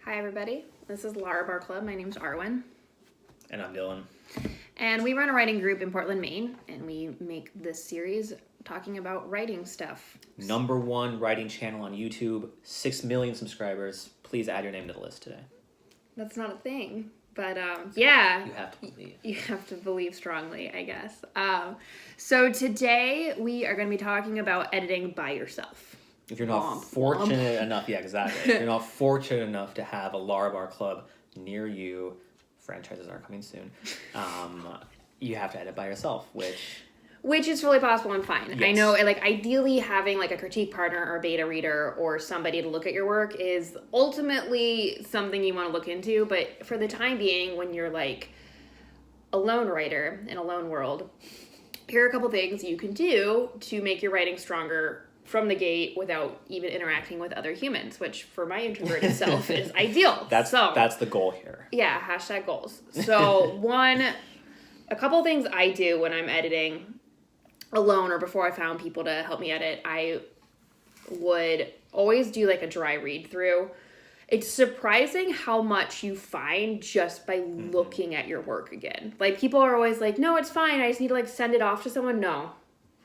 Hi, everybody. This is Lara Bar Club. My name's Arwyn. And I'm Dylan. And we run a writing group in Portland, Maine, and we make this series talking about writing stuff. #1 writing channel on YouTube, 6 million subscribers. Please add your name to the list today. That's not a thing, but yeah. You have to believe. You have to believe strongly, I guess. So today we are going to be talking about editing by yourself. If you're not fortunate enough, yeah, exactly. If you're not fortunate enough to have a Lara Bar Club near you, franchises are coming soon, you have to edit by yourself, Which is really possible and fine. Yes. I know, like, ideally having, like, a critique partner or beta reader or somebody to look at your work is ultimately something you want to look into. But for the time being, when you're, like, a lone writer in a lone world, here are a couple things you can do to make your writing stronger from the gate without even interacting with other humans, which for my introverted self is ideal. That's the goal here. Yeah, hashtag goals. So a couple things I do when I'm editing alone or before I found people to help me edit, I would always do like a dry read through. It's surprising how much you find just by looking at your work again. Like, people are always like, no, it's fine, I just need to like send it off to someone. No.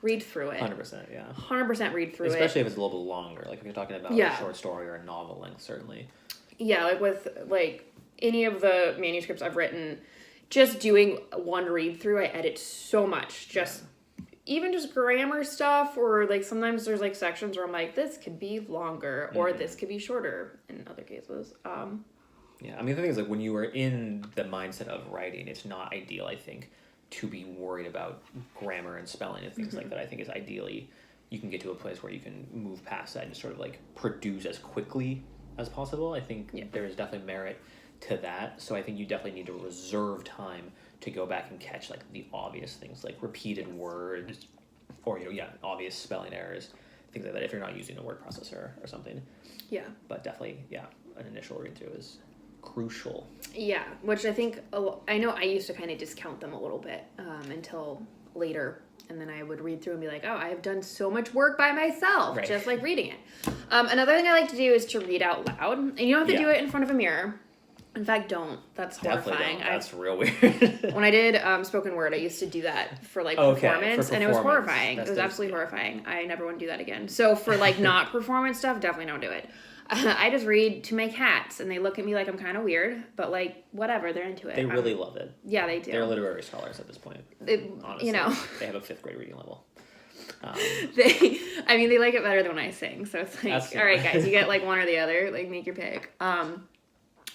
Read through it. 100%, yeah. 100% read through it. Especially if it's a little bit longer. Like if you're talking about a short story or a novel length, certainly. Yeah, like with like any of the manuscripts I've written, just doing one read through, I edit so much. Even just grammar stuff, or like sometimes there's like sections where I'm like, this could be longer or this could be shorter in other cases. Yeah, I mean, the thing is, like, when you are in the mindset of writing, it's not ideal, I think, to be worried about grammar and spelling and things like that. I think is ideally you can get to a place where you can move past that and just sort of like produce as quickly as possible. I think there is definitely merit to that. So I think you definitely need to reserve time to go back and catch like the obvious things like repeated words or, obvious spelling errors, things like that if you're not using a word processor or something. Yeah. But definitely, an initial read through is crucial. Yeah, which I think, I know I used to kind of discount them a little bit until later, and then I would read through and be like, oh, I've done so much work by myself, just like reading it. Another thing I like to do is to read out loud, and you don't have to do it in front of a mirror. In fact, don't. That's horrifying. That's real weird. When I did spoken word, I used to do that for like performance, and it was horrifying. It was absolutely horrifying. I never want to do that again. So for like not performance stuff, definitely don't do it. I just read to my cats, and they look at me like I'm kind of weird, but like whatever, they're into it. They really love it. Yeah, they do. They're literary scholars at this point. Honestly, they have a 5th grade reading level. They like it better than when I sing. So it's like, all right, guys, you get like one or the other. Like, make your pick.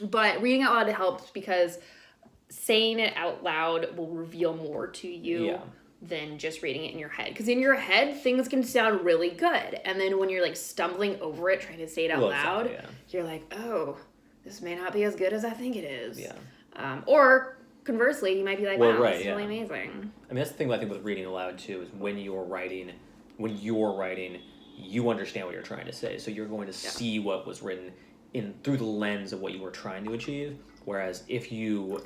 But reading out loud helps because saying it out loud will reveal more to you than just reading it in your head. Because in your head, things can sound really good. And then when you're like stumbling over it, trying to say it out loud, you're like, oh, this may not be as good as I think it is. Yeah. Or conversely, you might be like, wow, this is really amazing. I mean, that's the thing I think with reading aloud too, is when you're writing, you understand what you're trying to say. So you're going to see what was written through the lens of what you were trying to achieve. Whereas if you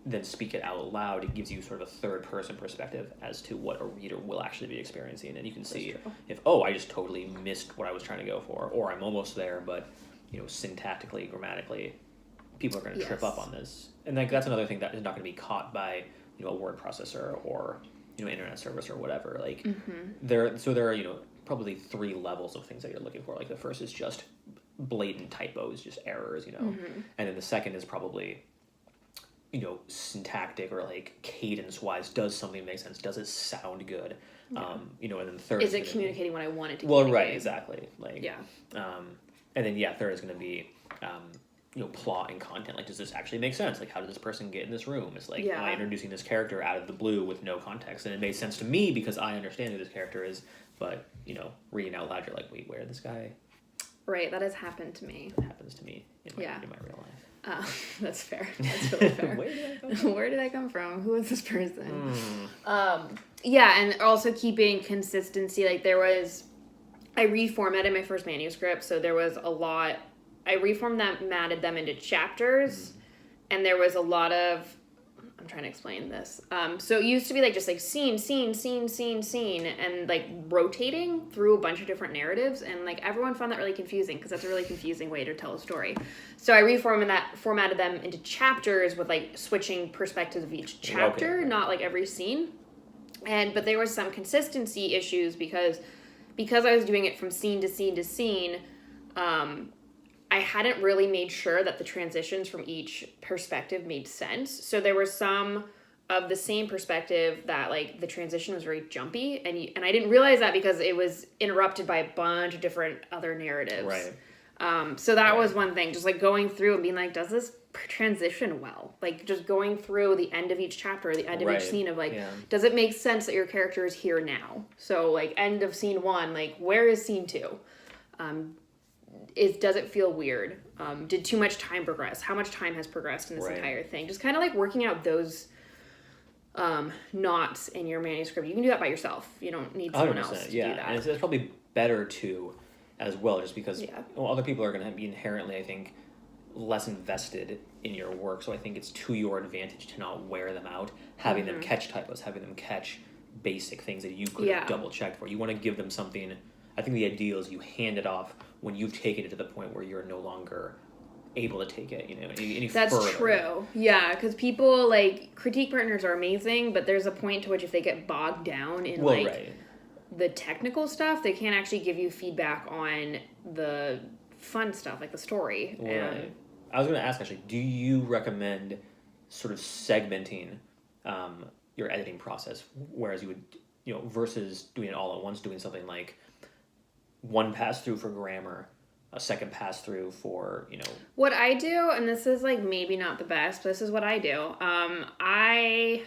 then speak it out loud, it gives you sort of a third-person perspective as to what a reader will actually be experiencing, and you can see if I just totally missed what I was trying to go for, or I'm almost there, but syntactically, grammatically, people are going to trip up on this, and like that's another thing that is not going to be caught by a word processor or internet service or whatever. Like there are probably 3 levels of things that you're looking for. Like the first is just blatant typos, just errors, and then the second is probably syntactic or like cadence wise, does something make sense, does it sound good, and then the third is it communicating what I wanted to communicate? Right, exactly, like and then third is going to be plot and content, like does this actually make sense, like how did this person get in this room? It's like am I introducing this character out of the blue with no context, and it made sense to me because I understand who this character is, but reading out loud you're like, wait, where did this guy? Right, that has happened to me. It happens to me in my real life. That's fair. That's really fair. Where did I come from? Who is this person? And also keeping consistency. Like I reformatted my first manuscript, so there was a lot. I reformatted them into chapters, and there was a lot of I'm trying to explain this. So it used to be like just like scene, and like rotating through a bunch of different narratives, and like everyone found that really confusing because that's a really confusing way to tell a story. So I formatted them into chapters with like switching perspectives of each chapter, not like every scene. But there was some consistency issues because I was doing it from scene to scene to scene. I hadn't really made sure that the transitions from each perspective made sense. So there were some of the same perspective that like the transition was very jumpy, and I didn't realize that because it was interrupted by a bunch of different other narratives. Right. So that was one thing, just like going through and being like, does this transition well? Like just going through the end of each chapter, the end of each scene of like, does it make sense that your character is here now? So like end of scene 1, like where is scene 2? Does it feel weird? Did too much time progress? How much time has progressed in this entire thing? Just kind of like working out those knots in your manuscript. You can do that by yourself. You don't need someone else to do that. And it's probably better to as well, just because other people are going to be inherently, I think, less invested in your work. So I think it's to your advantage to not wear them out, having them catch typos, having them catch basic things that you could have double checked for. You want to give them something. I think the ideal is you hand it off when you've taken it to the point where you're no longer able to take it, any That's further. True. Yeah, because people, like, critique partners are amazing, but there's a point to which if they get bogged down in, the technical stuff, they can't actually give you feedback on the fun stuff, like the story. Right. I was going to ask, actually, do you recommend sort of segmenting your editing process, whereas you would, versus doing it all at once, doing something like one pass through for grammar, a second pass through for, What I do, and this is like maybe not the best, but this is what I do. I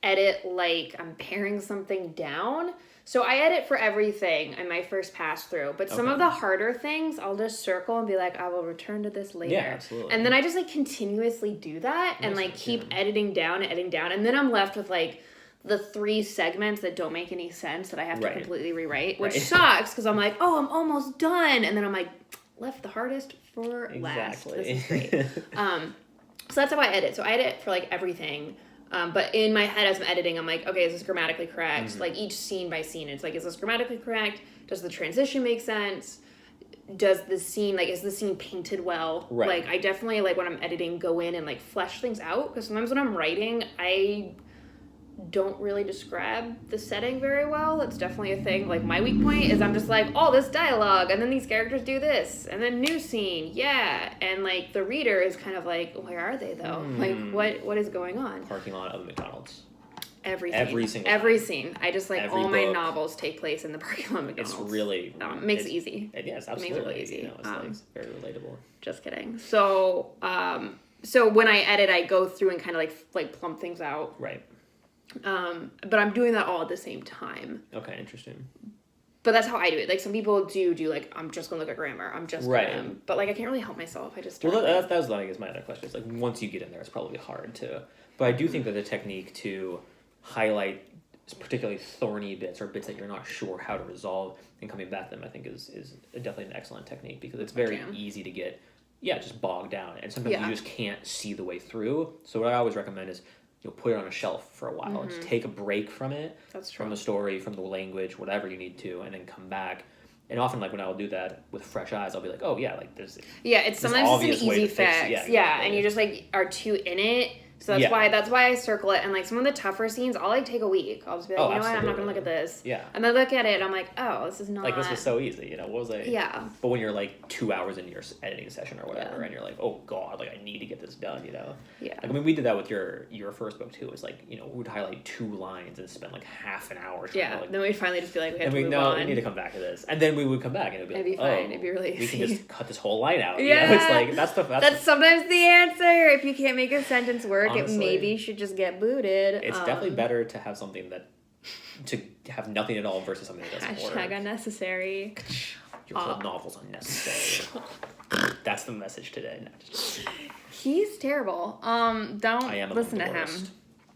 edit like I'm paring something down. So I edit for everything in my first pass through, but some of the harder things I'll just circle and be like, I will return to this later. Yeah, absolutely. And then I just like continuously do that and like keep editing down, and then I'm left with like the 3 segments that don't make any sense that I have to completely rewrite, which sucks because I'm like, oh, I'm almost done. And then I'm like, left the hardest for last. This is great. So that's how I edit. So I edit for like everything. But in my head as I'm editing, I'm like, okay, is this grammatically correct? Like each scene by scene, it's like, is this grammatically correct? Does the transition make sense? Does the scene, like, is the scene painted well? Right. Like, I definitely, like, when I'm editing, go in and, like, flesh things out. Because sometimes when I'm writing, I don't really describe the setting very well. That's definitely a thing. Like, my weak point is I'm just like, oh, this dialogue, and then these characters do this, and then new scene, and like the reader is kind of like, where are they though? Like, what is going on? Parking lot of McDonald's. Every scene. I just like all my novels take place in the parking lot of McDonald's. It's really makes it easy. Yes, absolutely. It makes it really easy. It's like very relatable. Just kidding. So, so when I edit, I go through and kind of like plump things out. Right. But I'm doing that all at the same time. Okay, interesting. But that's how I do it. Like, some people do like, I'm just gonna look at grammar. I'm just gonna, but like, I can't really help myself. I just that was I guess my other question. It's like, once you get in there, it's probably hard to. But I do think that the technique to highlight particularly thorny bits or bits that you're not sure how to resolve and coming back to them, I think is definitely an excellent technique, because it's very easy to get just bogged down, and sometimes you just can't see the way through. So what I always recommend is put it on a shelf for a while and just take a break from it. That's true. From the story, from the language, whatever you need to, and then come back. And often, like, when I'll do that with fresh eyes, I'll be like, oh yeah, like there's it's sometimes it's an easy fix. And you just like are too in it. So that's why I circle it. And like some of the tougher scenes, I'll like take a week. I'll just be like, you know what, I'm not gonna look at this. Yeah. And then look at it and I'm like, oh, this is not like, this was so easy, what was I But when you're like 2 hours into your editing session or whatever, and you're like, oh god, like I need to get this done, Yeah. Like, I mean, we did that with your first book too. It's like, we would highlight 2 lines and spend like half an hour trying to, then we'd finally just be like, we have to move on. we need to come back to this. And then we would come back and it'd be fine. It'd be really easy. We can just cut this whole line out. Yeah. It's like that's sometimes the answer. If you can't make a sentence work, honestly, it maybe should just get booted. It's definitely better to have something to have nothing at all versus something that doesn't work. Hashtag unnecessary. Your whole novel's unnecessary. That's the message today. He's terrible. Don't listen to him.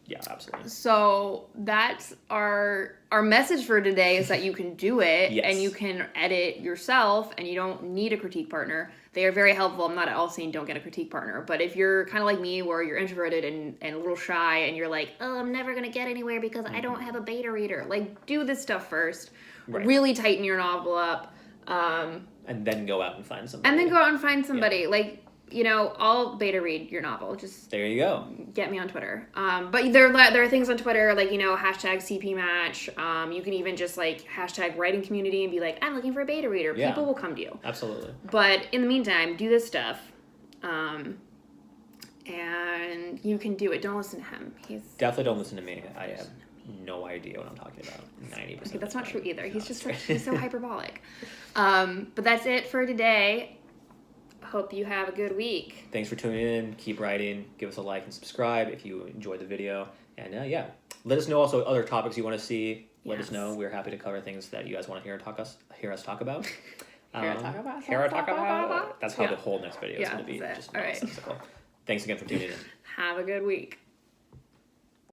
Yeah, absolutely. So that's our message for today is that you can do it Yes. and you can edit yourself and you don't need a critique partner. They are very helpful. I'm not at all saying don't get a critique partner, but if you're kind of like me where you're introverted and a little shy and you're like, oh, I'm never going to get anywhere because I don't have a beta reader. Like, do this stuff first. Right. Really tighten your novel up. And then go out and find somebody. Yeah. Like, you know, I'll beta read your novel. Just there you go. Get me on Twitter. But there are things on Twitter like, you know, hashtag CP match. You can even just like hashtag writing community and be like, I'm looking for a beta reader. Yeah. People will come to you. Absolutely. But in the meantime, do this stuff. And you can do it. Don't listen to him. Definitely don't listen to me. I have no idea what I'm talking about. 90%. Okay, that's not true either. He's so hyperbolic. But that's it for today. Hope you have a good week. Thanks for tuning in. Keep writing. Give us a like and subscribe if you enjoyed the video. And yeah, let us know also other topics you want to see. Let us know. We're happy to cover things that you guys want to hear us talk about. Hear us talk about. That's how the whole next video is going to be. Just nonsensical. Thanks again for tuning in. Have a good week.